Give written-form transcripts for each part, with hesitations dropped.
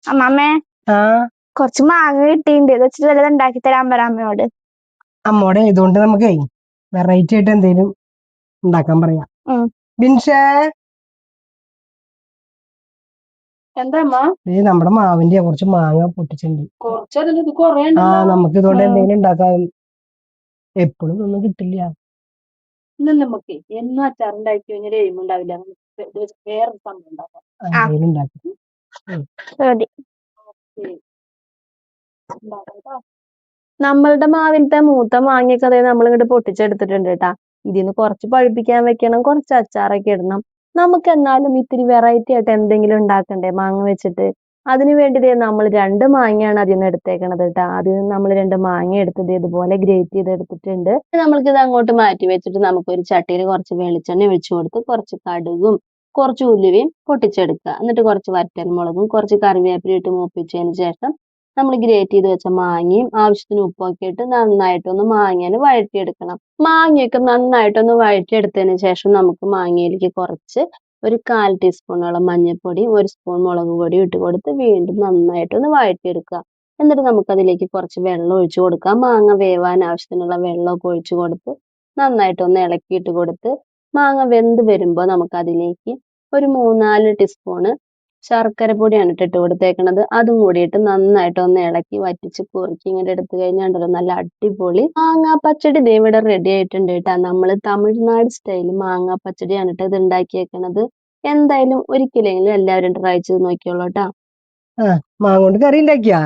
അമ്മാമ്മേ ആ കുറച്ച് മാങ്ങ കിട്ടിയിട്ടുണ്ട്. ഇത് വെച്ചിട്ട് വല്ലതും ഉണ്ടാക്കി തരാൻ പറ അമ്മയോട്. അമ്മോടെ ഇതുകൊണ്ട് നമുക്കേ വെറൈറ്റി ആയിട്ട് എന്തേലും ഉണ്ടാക്കാൻ പറയാം. ബിൻഷേ, എന്താ നമ്മുടെ മാവിന്റെ കുറച്ച് മാങ്ങ പൊട്ടിച്ചിട്ടുണ്ട്. നമുക്ക് ഇതുകൊണ്ട് എന്തെങ്കിലും ഉണ്ടാക്കാം. എപ്പോഴും ഒന്നും കിട്ടില്ല. നമുക്ക് എന്നും അച്ചാറുണ്ടാക്കി കഴിഞ്ഞാൽ എയിമുണ്ടാവില്ല. വേറൊരു സംഭവം ഉണ്ടാക്കാം. എന്തെങ്കിലും ഉണ്ടാക്കാം. നമ്മളുടെ മാവിലത്തെ മൂത്ത മാങ്ങയൊക്കെ അതായത് നമ്മൾ ഇങ്ങോട്ട് പൊട്ടിച്ചെടുത്തിട്ടുണ്ട് കേട്ടാ. ഇതിന്ന് കുറച്ച് പഴുപ്പിക്കാൻ വെക്കണം, കുറച്ച് അച്ചാറൊക്കെ ഇടണം. നമുക്ക് എന്നാലും ഇത്തിരി വെറൈറ്റി ആയിട്ട് എന്തെങ്കിലും ഉണ്ടാക്കണ്ടേ മാങ്ങ വെച്ചിട്ട്. അതിനു വേണ്ടി നമ്മൾ 2 മാങ്ങയാണ് അതിൽ നിന്ന് എടുത്തേക്കണത് കേട്ടാ. അതിൽ നമ്മൾ 2 മാങ്ങ എടുത്തത് ഇതുപോലെ ഗ്രേറ്റ് ചെയ്ത് എടുത്തിട്ടുണ്ട്. നമ്മൾക്കിത് അങ്ങോട്ട് മാറ്റി വെച്ചിട്ട് നമുക്കൊരു ചട്ടിയിൽ കുറച്ച് വെളിച്ചെണ്ണ ഒഴിച്ചു കൊടുത്ത് കുറച്ച് കടുകും കുറച്ച് ഉലുവയും പൊട്ടിച്ചെടുക്കുക. എന്നിട്ട് കുറച്ച് വറ്റൽമുളകും കുറച്ച് കറിവേപ്പിലയും ഇട്ട് മൂപ്പിച്ചതിന് ശേഷം നമ്മൾ ഗ്രേറ്റ് ചെയ്ത് വെച്ച മാങ്ങയും ആവശ്യത്തിന് ഉപ്പൊക്കെ ഇട്ട് നന്നായിട്ടൊന്ന് മാങ്ങേനെ വഴറ്റിയെടുക്കണം. മാങ്ങയൊക്കെ നന്നായിട്ടൊന്ന് വഴറ്റിയെടുത്തതിന് ശേഷം നമുക്ക് മാങ്ങയിലേക്ക് കുറച്ച് ഒരു 1/4 ടീസ്പൂണോളം മഞ്ഞൾപ്പൊടി 1 സ്പൂൺ മുളക് പൊടി ഇട്ട് കൊടുത്ത് വീണ്ടും നന്നായിട്ടൊന്ന് വഴറ്റിയെടുക്കുക. എന്നിട്ട് നമുക്കതിലേക്ക് കുറച്ച് വെള്ളം ഒഴിച്ചു കൊടുക്കാം. മാങ്ങ വേവാൻ ആവശ്യത്തിനുള്ള വെള്ളമൊക്കെ ഒഴിച്ചു കൊടുത്ത് നന്നായിട്ടൊന്ന് ഇളക്കിയിട്ട് കൊടുത്ത് മാങ്ങ വെന്ത് വരുമ്പോൾ നമുക്ക് അതിലേക്ക് ഒരു 3-4 ടീസ്പൂണ് ശർക്കര പൊടിയാണ് ഇട്ട് കൊടുത്തേക്കണത്. അതും കൂടിയിട്ട് നന്നായിട്ടൊന്ന് ഇളക്കി വറ്റിച്ച് കുറുക്കി ഇങ്ങനെ എടുത്തു കഴിഞ്ഞാൽ നല്ല അടിപൊളി മാങ്ങാ പച്ചടി ദേ ഇവിടെ റെഡി ആയിട്ടുണ്ട് കേട്ടാ. നമ്മള് തമിഴ്നാട് സ്റ്റൈല് മാങ്ങാ പച്ചടിയാണ് ഇത് ഉണ്ടാക്കിയേക്കണത്. എന്തായാലും ഒരിക്കലെങ്കിലും എല്ലാവരും ട്രൈ ചെയ്ത് നോക്കിയോളൂ കേട്ടാ. മാങ്ങ കൊണ്ട് കറി ഉണ്ടാക്കിയാ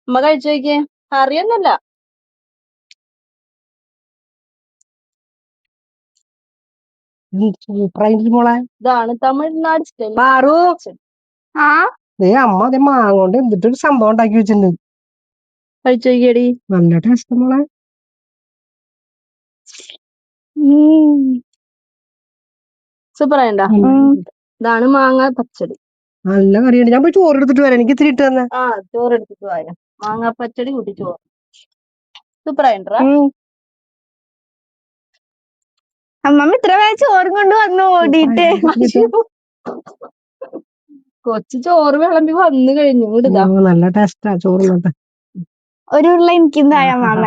അമ്മ കഴിച്ചു നോക്കിയേ. കറിയൊന്നല്ല, സൂപ്പറായിട്ട് മോളെ. ഇതാണ് തമിഴ്നാട് സ്റ്റൈൽ. പാറു, അമ്മ അതെ മാങ്ങ കൊണ്ട് എന്തിട്ടൊരു സംഭവം ഉണ്ടാക്കി വെച്ചിട്ടുണ്ട്. കഴിച്ചു നോക്കിയടി. നല്ല ടേസ്റ്റ് മോളെ. സൂപ്പറായിണ്ടാ. ഇതാണ് മാങ്ങ പച്ചടി. നല്ല കറിയുണ്ട്. ഞാൻ പോയി ചോറ് എടുത്തിട്ട് വരാം. എനിക്ക് ഇത്തിരി ഇട്ട് തന്നെ. ചോറ് എടുത്തിട്ട് വരാം. മാങ്ങ പച്ചടി കൂട്ടി ചോറ്. സൂപ്പറായിണ്ടാ. അമ്മമ്മ ഇത്ര വേഗം ചോറും കൊണ്ട് വന്നു ഓടിയിട്ട്. കൊച്ചു ചോറ് വിളമ്പി വന്നു കഴിഞ്ഞു. നല്ല ടേസ്റ്റാ ചോറ്. ഒരു ഉരുള എനിക്കുണ്ടായ അമ്മാമ്മ.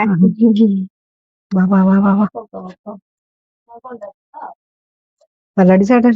നല്ല അടിച്ചാട്ടാ.